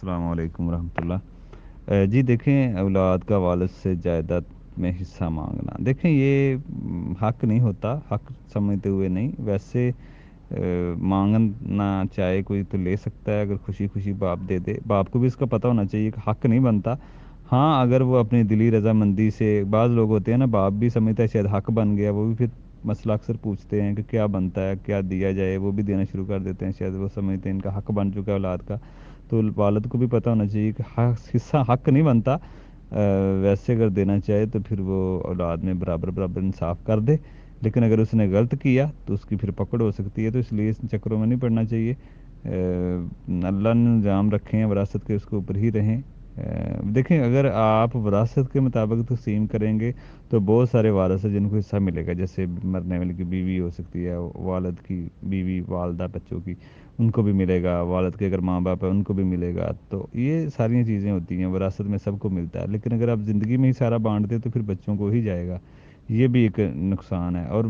अस्सलाम वालेकुम रहमतुल्लाह। जी देखें, औलाद का वालिद से जायदाद में हिस्सा मांगना, देखें ये हक नहीं होता, हक समझते हुए नहीं। वैसे मांगना चाहे कोई तो ले सकता है, अगर खुशी खुशी बाप दे दे। बाप को भी इसका पता होना चाहिए कि हक नहीं बनता। हाँ, अगर वो अपनी दिली रजामंदी से, बाज़ लोग होते हैं ना, बाप भी समझता है शायद हक बन गया, वो भी फिर मसला अक्सर पूछते हैं कि क्या बनता है, क्या दिया जाए, वो भी देना शुरू कर देते हैं। शायद वो समझते हैं इनका हक बन चुका है औलाद का। तो वालिद को भी पता होना चाहिए कि हिस्सा हक नहीं बनता। वैसे अगर देना चाहे तो फिर वो औलाद में बराबर बराबर इंसाफ कर दे। लेकिन अगर उसने गलत किया तो उसकी फिर पकड़ हो सकती है, तो इसलिए इस चक्करों में नहीं पड़ना चाहिए। अल्लाह ने निज़ाम रखे हैं विरासत के, उसके ऊपर ही रहें। देखें, अगर आप विरासत के मुताबिक तक़सीम करेंगे तो बहुत सारे वारिस हैं जिनको हिस्सा मिलेगा। जैसे मरने वाले की बीवी हो सकती है, वालिद की बीवी, वालदा बच्चों की, उनको भी मिलेगा। वालिद के अगर माँ बाप है उनको भी मिलेगा। तो ये सारी चीज़ें होती हैं, विरासत में सबको मिलता है। लेकिन अगर आप ज़िंदगी में ही सारा बांट दें तो फिर बच्चों को ही जाएगा। ये भी एक नुकसान है। और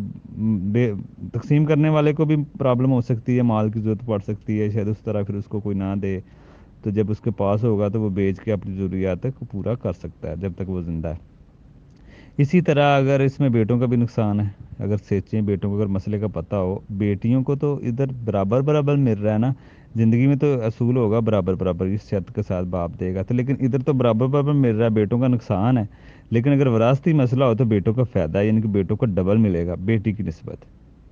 तकसीम करने वाले को भी प्रॉब्लम हो सकती है, माल की ज़रूरत पड़ सकती है, शायद उस तरह फिर उसको कोई ना दे। तो जब उसके पास होगा तो वो बेच के अपनी ज़रूरियात को पूरा कर सकता है जब तक वो ज़िंदा है। इसी तरह अगर इसमें बेटों का भी नुकसान है। अगर सोचें, बेटों को अगर मसले का पता हो, बेटियों को तो इधर बराबर बराबर मिल रहा है ना। ज़िंदगी में तो असूल होगा बराबर बराबर, इस शर्त के साथ बाप देगा तो, लेकिन इधर तो बराबर बराबर मिल रहा है, बेटों का नुकसान है। लेकिन अगर वरासती मसला हो तो बेटों का फ़ायदा है, यानी कि बेटों को डबल मिलेगा बेटी की निस्बत।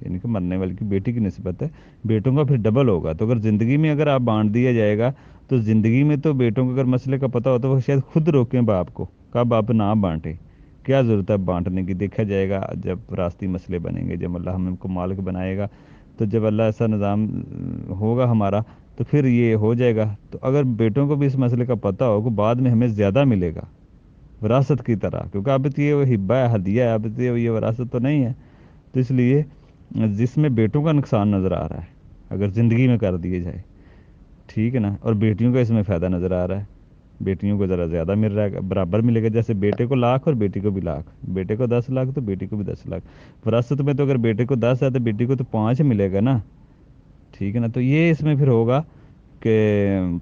यानी कि मरने वाले की बेटी की निस्बत है, बेटों का फिर डबल होगा। तो अगर ज़िंदगी में अगर आप बांट दिया जाएगा तो ज़िंदगी में तो बेटों को अगर मसले का पता हो तो वो शायद खुद रोकें बाप को, कब बाप ना बांटे। क्या ज़रूरत है बांटने की, देखा जाएगा जब रास्ती मसले बनेंगे, जब अल्लाह हमको मालिक बनाएगा। तो जब अल्लाह ऐसा निज़ाम होगा हमारा, तो फिर ये हो जाएगा। तो अगर बेटों को भी इस मसले का पता हो कि बाद में हमें ज़्यादा मिलेगा विरासत की तरह, क्योंकि अब तो ये वो हिब्बा है, हदिया है, अब तो ये विरासत तो नहीं है। तो इसलिए जिसमें बेटों का नुकसान नज़र आ रहा है अगर ज़िंदगी में कर दिए जाए, ठीक है ना, और बेटियों का इसमें फ़ायदा नज़र आ रहा है। बेटियों को ज़रा ज़्यादा मिल रहा है, बराबर मिलेगा। जैसे बेटे को लाख और बेटी को भी लाख, बेटे को 10 लाख तो बेटी को भी 10 लाख। विरासत में तो अगर बेटे को 10 है तो बेटी को तो 5 मिलेगा ना, ठीक है ना। तो ये इसमें फिर होगा कि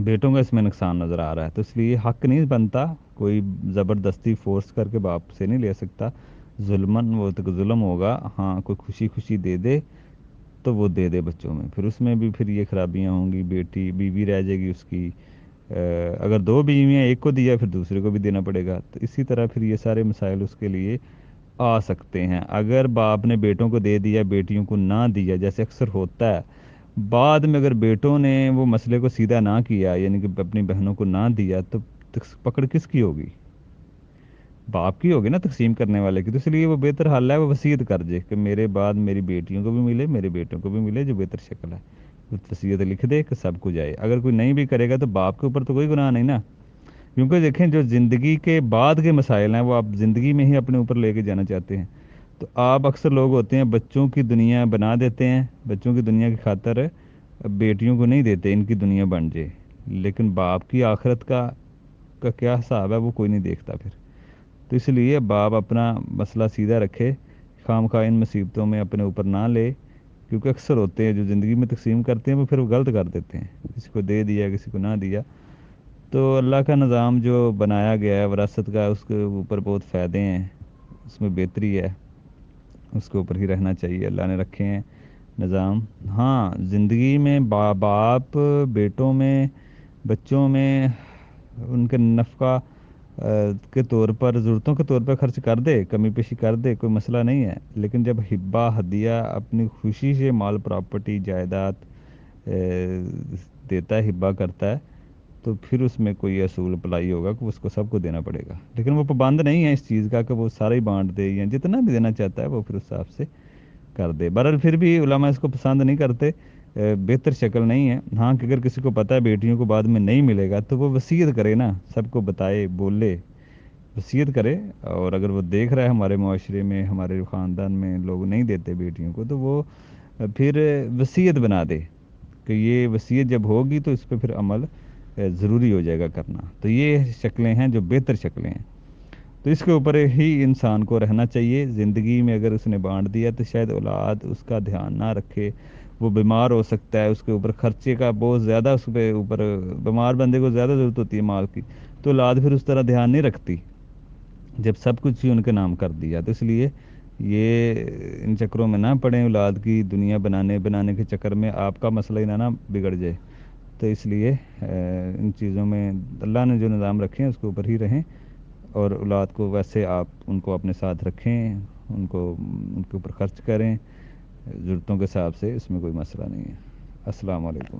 बेटों का इसमें नुकसान नज़र आ रहा है। तो इसलिए हक नहीं बनता, कोई ज़बरदस्ती फोर्स करके बाप से नहीं ले सकता। जुल्मन वो तो जुल्म होगा। हाँ, कोई खुशी खुशी दे दे तो वो दे दे बच्चों में, फिर उसमें भी फिर ये खराबियाँ होंगी, बेटी बीवी रह जाएगी उसकी। अगर दो बीवियाँ, एक को दिया फिर दूसरे को भी देना पड़ेगा। तो इसी तरह फिर ये सारे मसाइल उसके लिए आ सकते हैं। अगर बाप ने बेटों को दे दिया, बेटियों को ना दिया, जैसे अक्सर होता है, बाद में अगर बेटों ने वो मसले को सीधा ना किया, यानी कि अपनी बहनों को ना दिया, तो पकड़ किसकी होगी? बाप की होगी ना, तकसीम करने वाले की। तो इसलिए वो बेहतर हल है वो वसीयत कर दे कि मेरे बाद मेरी बेटियों को भी मिले, मेरे बेटों को भी मिले, जो बेहतर शक्ल है। वो वसीयत लिख दे कि सबको जाए। अगर कोई नहीं भी करेगा तो बाप के ऊपर तो कोई गुनाह नहीं ना। क्योंकि देखें, जो ज़िंदगी के बाद के मसाइल हैं वो आप ज़िंदगी में ही अपने ऊपर लेके जाना चाहते हैं। तो आप अक्सर लोग होते हैं बच्चों की दुनिया बना देते हैं, बच्चों की दुनिया की खातर बेटियों को नहीं देते इनकी दुनिया बन जाए। लेकिन बाप की आखिरत का क्या हिसाब है वो कोई नहीं देखता फिर। तो इसलिए बाप अपना मसला सीधा रखे, खामखा इन मुसीबतों में अपने ऊपर ना ले। क्योंकि अक्सर होते हैं जो ज़िंदगी में तकसीम करते हैं वो फिर वो गलत कर देते हैं, किसी को दे दिया किसी को ना दिया। तो अल्लाह का निज़ाम जो बनाया गया है विरासत का, उसके ऊपर बहुत फ़ायदे हैं, उसमें बेहतरी है, उसके ऊपर ही रहना चाहिए। अल्लाह ने रखे हैं निज़ाम। हाँ, ज़िंदगी में बाप बेटों में, बच्चों में उनके नफ़ा के तौर पर, ज़रूरतों के तौर पर खर्च कर दे, कमी पेशी कर दे, कोई मसला नहीं है। लेकिन जब हिब्बा हदिया अपनी खुशी से माल प्रॉपर्टी जायदाद देता है, हिब्बा करता है, तो फिर उसमें कोई असूल अप्लाई होगा कि उसको सबको देना पड़ेगा। लेकिन वो पाबंद नहीं है इस चीज़ का कि वो सारा ही बांट दे, या जितना भी देना चाहता है वो फिर उस हिसाब से कर दे। बहरहाल फिर भी उलमा इसको पसंद नहीं करते, बेहतर शक्ल नहीं है। हाँ, कि अगर किसी को पता है बेटियों को बाद में नहीं मिलेगा तो वो वसीयत करे ना, सबको बताए, बोले, वसीयत करे। और अगर वो देख रहा है हमारे माशरे में, हमारे ख़ानदान में लोग नहीं देते बेटियों को, तो वो फिर वसीयत बना दे कि ये वसीयत जब होगी तो इस पर फिर अमल ज़रूरी हो जाएगा करना। तो ये शक्लें हैं जो बेहतर शक्लें हैं। तो इसके ऊपर ही इंसान को रहना चाहिए। ज़िंदगी में अगर उसने बांट दिया तो शायद औलाद उसका ध्यान ना रखे, وہ بیمار ہو سکتا ہے، اس کے اوپر خرچے کا بہت زیادہ، اس پہ اوپر بیمار بندے کو زیادہ ضرورت ہوتی ہے مال کی، تو اولاد پھر اس طرح دھیان نہیں رکھتی جب سب کچھ ہی ان کے نام کر دیا۔ تو اس لیے یہ ان چکروں میں نہ پڑیں، اولاد کی دنیا بنانے کے چکر میں آپ کا مسئلہ ہی نہ بگڑ جائے۔ تو اس لیے ان چیزوں میں اللہ نے جو نظام رکھے ہیں اس کے اوپر ہی رہیں، اور اولاد کو ویسے آپ ان کو اپنے ساتھ رکھیں، ان کے اوپر خرچ کریں ضرورتوں کے حساب سے، اس میں کوئی مسئلہ نہیں ہے۔ السلام علیکم۔